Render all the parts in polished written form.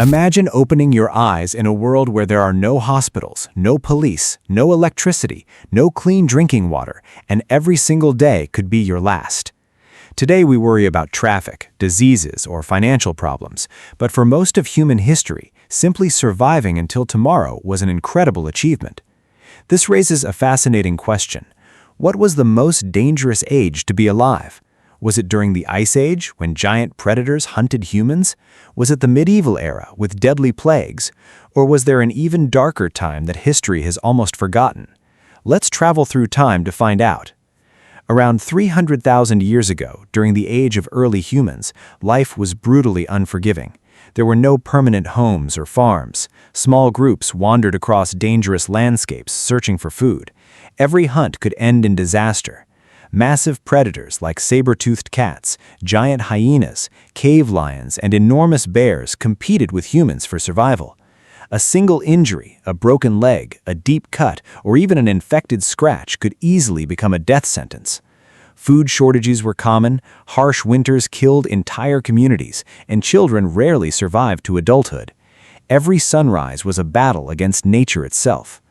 Imagine opening your eyes in a world where there are no hospitals, no police, no electricity, no clean drinking water, and every single day could be your last. Today we worry about traffic, diseases, or financial problems, but for most of human history, simply surviving until tomorrow was an incredible achievement. This raises a fascinating question. What was the most dangerous age to be alive? Was it during the Ice Age, when giant predators hunted humans? Was it the medieval era, with deadly plagues? Or was there an even darker time that history has almost forgotten? Let's travel through time to find out. Around 300,000 years ago, during the age of early humans, life was brutally unforgiving. There were no permanent homes or farms. Small groups wandered across dangerous landscapes searching for food. Every hunt could end in disaster. Massive predators like saber-toothed cats, giant hyenas, cave lions, and enormous bears competed with humans for survival. A single injury, a broken leg, a deep cut, or even an infected scratch could easily become a death sentence. Food shortages were common, harsh winters killed entire communities, and children rarely survived to adulthood. Every sunrise was a battle against nature itself.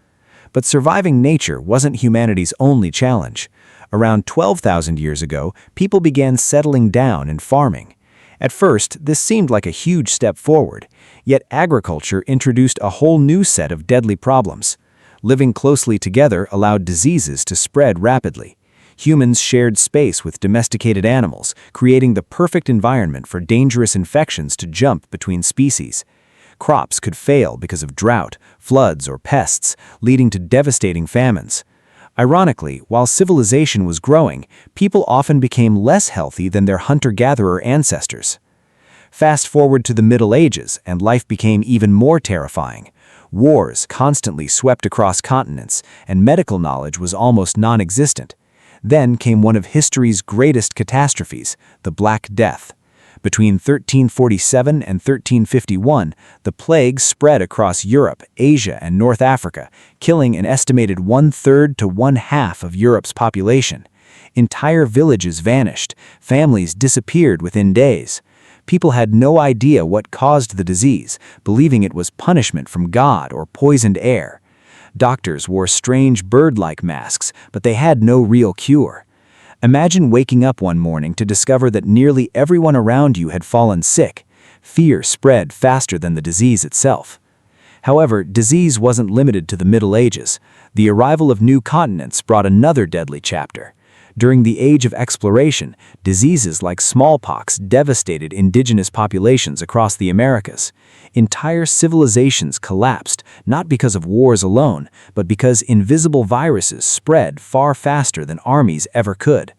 But surviving nature wasn't humanity's only challenge. Around 12,000 years ago, people began settling down and farming. At first, this seemed like a huge step forward, yet agriculture introduced a whole new set of deadly problems. Living closely together allowed diseases to spread rapidly. Humans shared space with domesticated animals, creating the perfect environment for dangerous infections to jump between species. Crops could fail because of drought, floods, or pests, leading to devastating famines. Ironically, while civilization was growing, people often became less healthy than their hunter-gatherer ancestors. Fast forward to the Middle Ages, and life became even more terrifying. Wars constantly swept across continents, and medical knowledge was almost non-existent. Then came one of history's greatest catastrophes, the Black Death. Between 1347 and 1351, the plague spread across Europe, Asia, and North Africa, killing an estimated 1/3 to 1/2 of Europe's population. Entire villages vanished, families disappeared within days. People had no idea what caused the disease, believing it was punishment from God or poisoned air. Doctors wore strange bird-like masks, but they had no real cure. Imagine waking up one morning to discover that nearly everyone around you had fallen sick. Fear spread faster than the disease itself. However, disease wasn't limited to the Middle Ages. The arrival of new continents brought another deadly chapter. During the Age of Exploration, diseases like smallpox devastated indigenous populations across the Americas. Entire civilizations collapsed, not because of wars alone, but because invisible viruses spread far faster than armies ever could.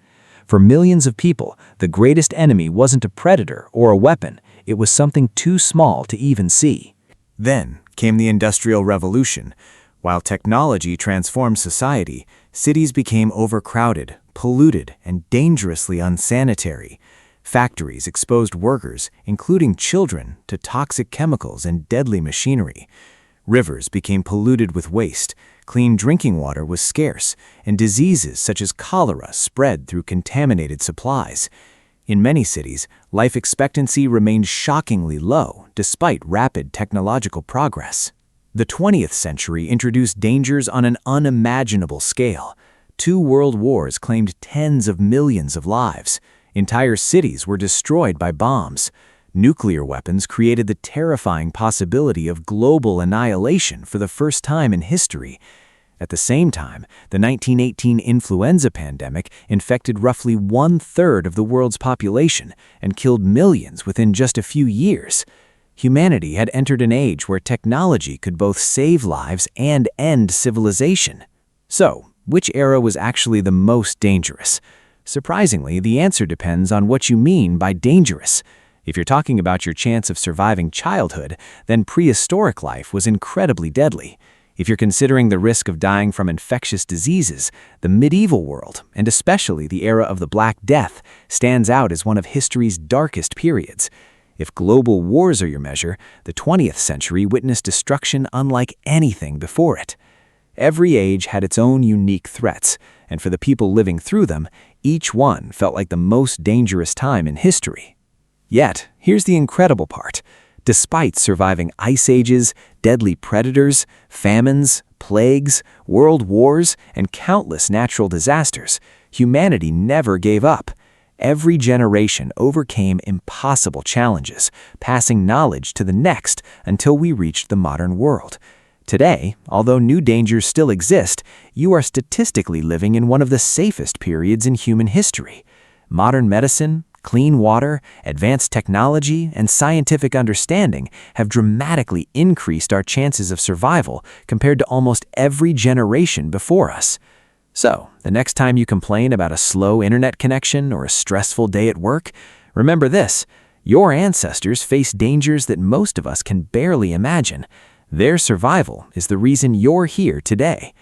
For millions of people, the greatest enemy wasn't a predator or a weapon, it was something too small to even see. Then came the Industrial Revolution. While technology transformed society, cities became overcrowded, polluted, and dangerously unsanitary. Factories exposed workers, including children, to toxic chemicals and deadly machinery. Rivers became polluted with waste, clean drinking water was scarce, and diseases such as cholera spread through contaminated supplies. In many cities, life expectancy remained shockingly low, despite rapid technological progress. The 20th century introduced dangers on an unimaginable scale. 2 world wars claimed tens of millions of lives. Entire cities were destroyed by bombs. Nuclear weapons created the terrifying possibility of global annihilation for the first time in history. At the same time, the 1918 influenza pandemic infected roughly 1/3 of the world's population and killed millions within just a few years. Humanity had entered an age where technology could both save lives and end civilization. So, which era was actually the most dangerous? Surprisingly, the answer depends on what you mean by dangerous. If you're talking about your chance of surviving childhood, then prehistoric life was incredibly deadly. If you're considering the risk of dying from infectious diseases, the medieval world, and especially the era of the Black Death, stands out as one of history's darkest periods. If global wars are your measure, the 20th century witnessed destruction unlike anything before it. Every age had its own unique threats, and for the people living through them, each one felt like the most dangerous time in history. Yet, here's the incredible part. Despite surviving ice ages, deadly predators, famines, plagues, world wars, and countless natural disasters, humanity never gave up. Every generation overcame impossible challenges, passing knowledge to the next until we reached the modern world. Today, although new dangers still exist, you are statistically living in one of the safest periods in human history. Modern medicine, clean water, advanced technology, and scientific understanding have dramatically increased our chances of survival compared to almost every generation before us. So, the next time you complain about a slow internet connection or a stressful day at work, remember this: your ancestors faced dangers that most of us can barely imagine. Their survival is the reason you're here today.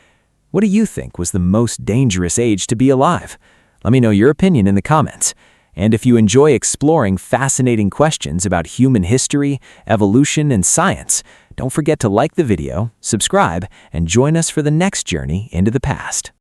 What do you think was the most dangerous age to be alive? Let me know your opinion in the comments. And if you enjoy exploring fascinating questions about human history, evolution, and science, don't forget to like the video, subscribe, and join us for the next journey into the past.